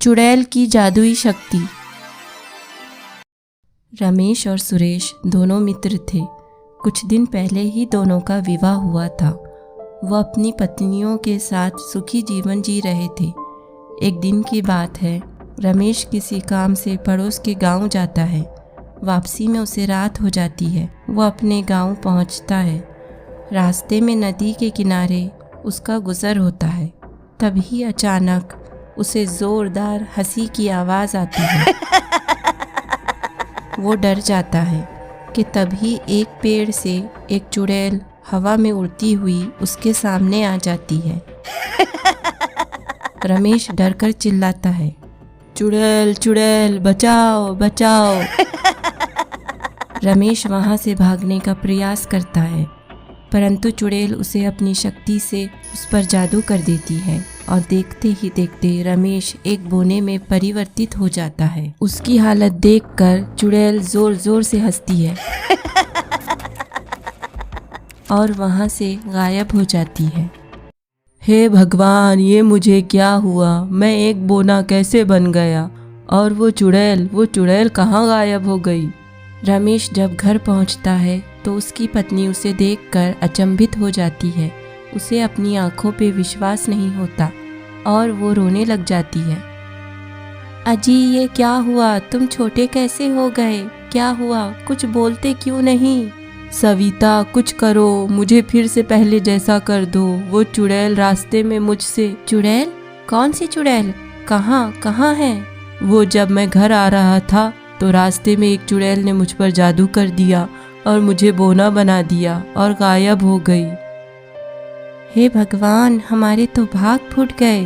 चुड़ैल की जादुई शक्ति। रमेश और सुरेश दोनों मित्र थे। कुछ दिन पहले ही दोनों का विवाह हुआ था। वो अपनी पत्नियों के साथ सुखी जीवन जी रहे थे। एक दिन की बात है, रमेश किसी काम से पड़ोस के गांव जाता है। वापसी में उसे रात हो जाती है। वो अपने गांव पहुंचता है। रास्ते में नदी के किनारे उसका गुजर होता है। तभी अचानक उसे जोरदार हंसी की आवाज़ आती है। वो डर जाता है कि तभी एक पेड़ से एक चुड़ैल हवा में उड़ती हुई उसके सामने आ जाती है। रमेश डरकर चिल्लाता है, चुड़ैल चुड़ैल बचाओ बचाओ। रमेश वहाँ से भागने का प्रयास करता है, परंतु चुड़ैल उसे अपनी शक्ति से उस पर जादू कर देती है और देखते ही देखते रमेश एक बोने में परिवर्तित हो जाता है। उसकी हालत देखकर चुड़ैल जोर जोर से हंसती है और वहाँ से गायब हो जाती है। हे भगवान, ये मुझे क्या हुआ? मैं एक बोना कैसे बन गया? और वो चुड़ैल कहाँ गायब हो गई? रमेश जब घर पहुँचता है तो उसकी पत्नी उसे देखकर अचंभित हो जाती है। उसे अपनी आंखों पे विश्वास नहीं होता और वो रोने लग जाती है। अजी, ये क्या हुआ? तुम छोटे कैसे हो गए? क्या हुआ? कुछ बोलते क्यों नहीं? सविता, कुछ करो, मुझे फिर से पहले जैसा कर दो। वो चुड़ैल रास्ते में मुझसे। चुड़ैल? कौन सी चुड़ैल? कहाँ है? वो जब मैं घर आ रहा था तो रास्ते में एक चुड़ैल ने मुझ पर जादू कर दिया और मुझे बोना बना दिया और गायब हो गई। हे भगवान, हमारे तो भाग फूट गए।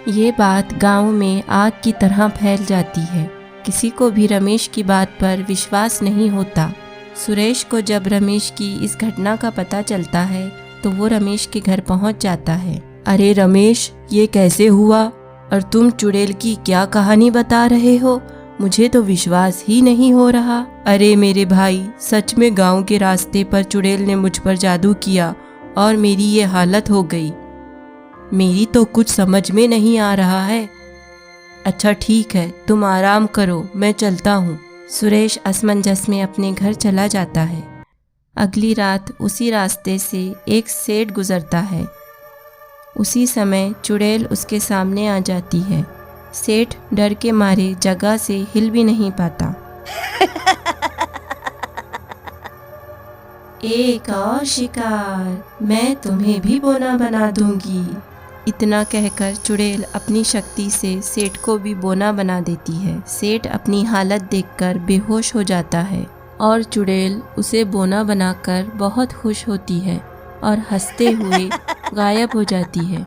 ये बात गांव में आग की तरह फैल जाती है। किसी को भी रमेश की बात पर विश्वास नहीं होता। सुरेश को जब रमेश की इस घटना का पता चलता है तो वो रमेश के घर पहुंच जाता है। अरे रमेश, ये कैसे हुआ? और तुम चुड़ैल की क्या कहानी बता रहे हो? मुझे तो विश्वास ही नहीं हो रहा। अरे मेरे भाई, सच में गांव के रास्ते पर चुड़ैल ने मुझ पर जादू किया और मेरी ये हालत हो गई। मेरी तो कुछ समझ में नहीं आ रहा है। अच्छा ठीक है, तुम आराम करो, मैं चलता हूँ। सुरेश असमंजस में अपने घर चला जाता है। अगली रात उसी रास्ते से एक सेठ गुजरता है। उसी समय चुड़ैल उसके सामने आ जाती है। सेठ डर के मारे जगह से हिल भी नहीं पाता। एक और शिकार, मैं तुम्हें भी बोना बना दूंगी। इतना कहकर चुड़ैल अपनी शक्ति से सेठ को भी बोना बना देती है। सेठ अपनी हालत देखकर बेहोश हो जाता है और चुड़ैल उसे बोना बनाकर बहुत खुश होती है और हंसते हुए गायब हो जाती है।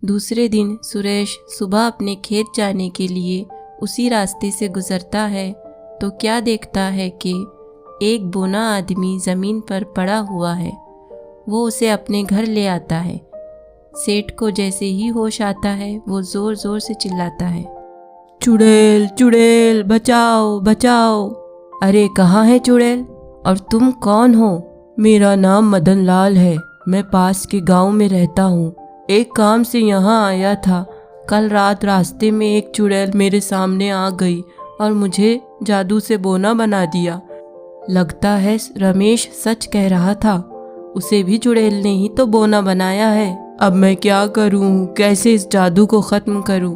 दूसरे दिन सुरेश सुबह अपने खेत जाने के लिए उसी रास्ते से गुजरता है तो क्या देखता है कि एक बोना आदमी ज़मीन पर पड़ा हुआ है। वो उसे अपने घर ले आता है। सेठ को जैसे ही होश आता है वो ज़ोर ज़ोर से चिल्लाता है, चुड़ैल चुड़ैल बचाओ बचाओ। अरे कहाँ है चुड़ैल? और तुम कौन हो? मेरा नाम मदन लाल है। मैं पास के गांव में रहता हूँ। एक काम से यहाँ आया था। कल रात रास्ते में एक चुड़ैल मेरे सामने आ गई और मुझे जादू से बोना बना दिया। लगता है रमेश सच कह रहा था। उसे भी चुड़ैल ने ही तो बोना बनाया है। अब मैं क्या करूँ? कैसे इस जादू को ख़त्म करूँ?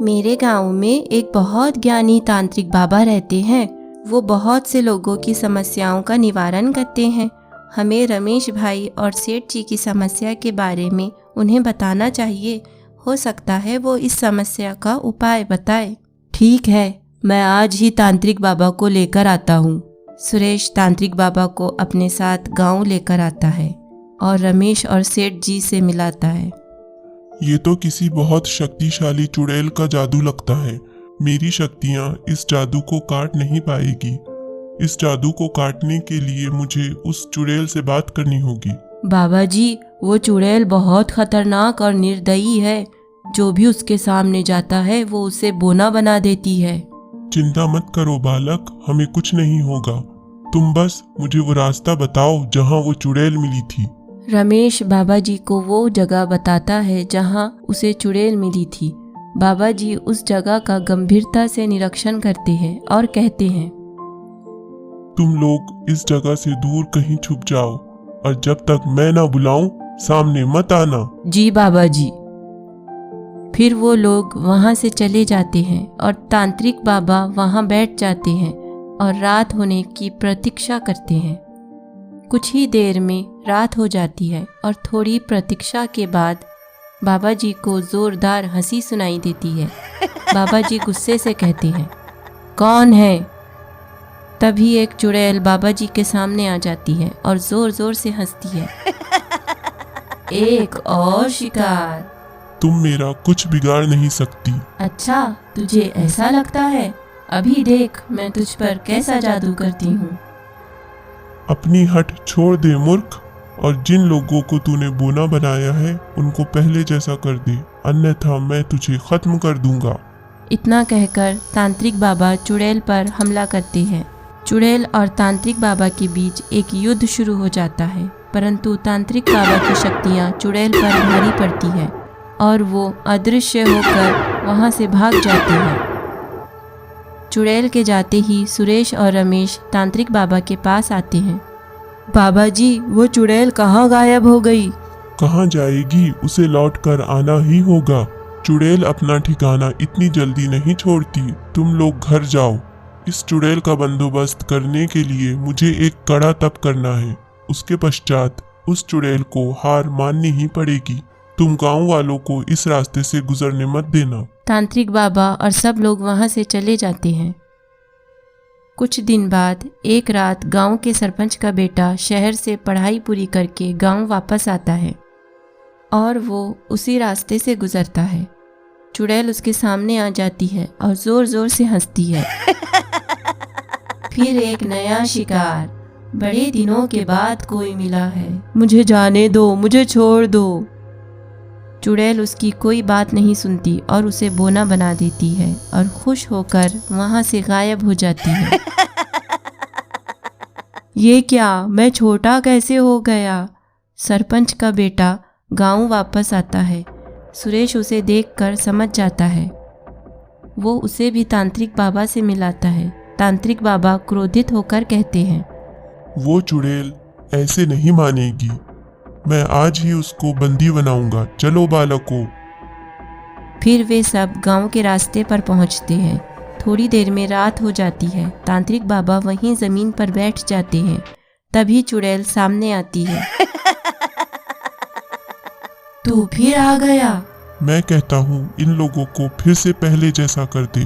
मेरे गांव में एक बहुत ज्ञानी तांत्रिक बाबा रहते हैं। वो बहुत से लोगों की समस्याओं का निवारण करते हैं। हमें रमेश भाई और सेठ जी की समस्या के बारे में उन्हें बताना चाहिए। हो सकता है वो इस समस्या का उपाय बताए। ठीक है, मैं आज ही तांत्रिक बाबा को लेकर आता हूँ। सुरेश तांत्रिक बाबा को अपने साथ गांव लेकर आता है और रमेश और सेठ जी से मिलाता है। ये तो किसी बहुत शक्तिशाली चुड़ैल का जादू लगता है। मेरी शक्तियाँ इस जादू को काट नहीं पाएगी। इस जादू को काटने के लिए मुझे उस चुड़ैल से बात करनी होगी। बाबा जी, वो चुड़ैल बहुत खतरनाक और निर्दयी है। जो भी उसके सामने जाता है वो उसे बोना बना देती है। चिंता मत करो बालक, हमें कुछ नहीं होगा। तुम बस मुझे वो रास्ता बताओ जहाँ वो चुड़ैल मिली थी। रमेश बाबा जी को वो जगह बताता है जहाँ उसे चुड़ैल मिली थी। बाबा जी उस जगह का गंभीरता से निरीक्षण करते हैं और कहते हैं, तुम लोग इस जगह से दूर कहीं छुप जाओ और जब तक मैं ना बुलाऊं सामने मत आना। जी बाबा जी। फिर वो लोग वहाँ से चले जाते हैं और तांत्रिक बाबा वहाँ बैठ जाते हैं और रात होने की प्रतीक्षा करते हैं। कुछ ही देर में रात हो जाती है और थोड़ी प्रतीक्षा के बाद बाबा जी को जोरदार हंसी सुनाई देती है। बाबा जी गुस्से से कहते हैं, कौन है? तभी एक चुड़ैल बाबा जी के सामने आ जाती है और जोर जोर से हंसती है। एक और शिकार। तुम मेरा कुछ बिगाड़ नहीं सकती। अच्छा, तुझे ऐसा लगता है? अभी देख मैं तुझ पर कैसा जादू करती हूँ। अपनी हट छोड़ दे मूर्ख, और जिन लोगों को तूने बोना बनाया है उनको पहले जैसा कर दे, अन्यथा मैं तुझे खत्म कर दूंगा। इतना कहकर तांत्रिक बाबा चुड़ैल पर हमला करते हैं। चुड़ैल और तांत्रिक बाबा के बीच एक युद्ध शुरू हो जाता है, परंतु तांत्रिक बाबा की शक्तियाँ चुड़ैल पर भारी पड़ती है और वो अदृश्य होकर वहाँ से भाग जाते हैं। चुड़ैल के जाते ही सुरेश और रमेश तांत्रिक बाबा के पास आते हैं। बाबा जी, वो चुड़ैल कहाँ गायब हो गई? कहाँ जाएगी, उसे लौट कर आना ही होगा। चुड़ैल अपना ठिकाना इतनी जल्दी नहीं छोड़ती। तुम लोग घर जाओ। इस चुड़ैल का बंदोबस्त करने के लिए मुझे एक कड़ा तप करना है। उसके पश्चात उस चुड़ैल को हार माननी ही पड़ेगी। तुम गांव वालों को इस रास्ते से गुजरने मत देना। तांत्रिक बाबा और सब लोग वहाँ से चले जाते हैं। कुछ दिन बाद एक रात गांव के सरपंच का बेटा शहर से पढ़ाई पूरी करके गांव वापस आता है और वो उसी रास्ते से गुजरता है। चुड़ैल उसके सामने आ जाती है और जोर जोर से हंसती है। फिर एक नया शिकार। बड़े दिनों के बाद कोई मिला है। मुझे जाने दो, मुझे छोड़ दो। चुड़ैल उसकी कोई बात नहीं सुनती और उसे बोना बना देती है और खुश होकर वहाँ से गायब हो जाती है। ये क्या, मैं छोटा कैसे हो गया? सरपंच का बेटा गांव वापस आता है। सुरेश उसे देखकर समझ जाता है। वो उसे भी तांत्रिक बाबा से मिलाता है। तांत्रिक बाबा क्रोधित होकर कहते हैं, वो चुड़ैल ऐसे नहीं मानेगी। मैं आज ही उसको बंदी बनाऊंगा। चलो बालकों। फिर वे सब गांव के रास्ते पर पहुंचते हैं। थोड़ी देर में रात हो जाती है। तांत्रिक बाबा वहीं जमीन पर बैठ जाते हैं। तभी चुड़ैल सामने आती है। तू फिर आ गया। मैं कहता हूँ इन लोगों को फिर से पहले जैसा कर दे,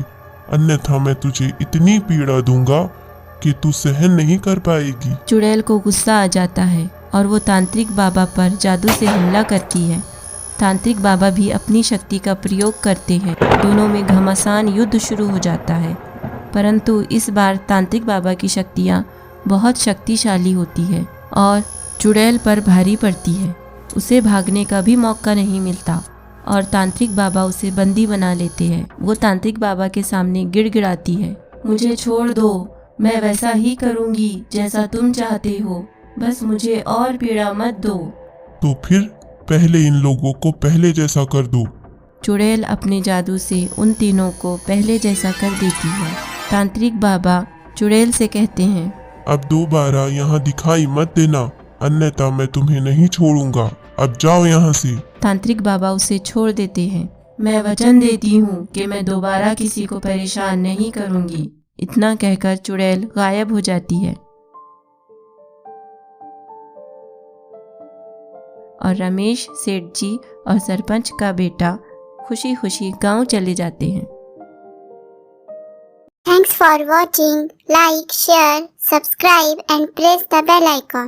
अन्यथा मैं तुझे इतनी पीड़ा दूंगा कि तू सहन नहीं कर पाएगी। चुड़ैल को गुस्सा आ जाता है और वो तांत्रिक बाबा पर जादू से हमला करती है। तांत्रिक बाबा भी अपनी शक्ति का प्रयोग करते हैं। दोनों में घमासान युद्ध शुरू हो जाता है, परंतु इस बार तांत्रिक बाबा की शक्तियाँ बहुत शक्तिशाली होती है और चुड़ैल पर भारी पड़ती है। उसे भागने का भी मौका नहीं मिलता और तांत्रिक बाबा उसे बंदी बना लेते हैं। वो तांत्रिक बाबा के सामने गिड़गिड़ाती है, मुझे छोड़ दो, मैं वैसा ही करूँगी जैसा तुम चाहते हो, बस मुझे और पीड़ा मत दो। तो फिर पहले इन लोगों को पहले जैसा कर दो। चुड़ैल अपने जादू से उन तीनों को पहले जैसा कर देती है। तांत्रिक बाबा चुड़ैल से कहते हैं, अब दोबारा यहाँ दिखाई मत देना, अन्यथा मैं तुम्हें नहीं छोड़ूंगा। अब जाओ यहाँ से। तांत्रिक बाबा उसे छोड़ देते हैं। मैं वचन देती हूँ कि मैं दोबारा किसी को परेशान नहीं करूँगी। इतना कहकर चुड़ैल गायब हो जाती है और रमेश सेठ जी और सरपंच का बेटा खुशी खुशी गांव चले जाते हैं। Thanks for watching. Like, share, subscribe and press the bell icon.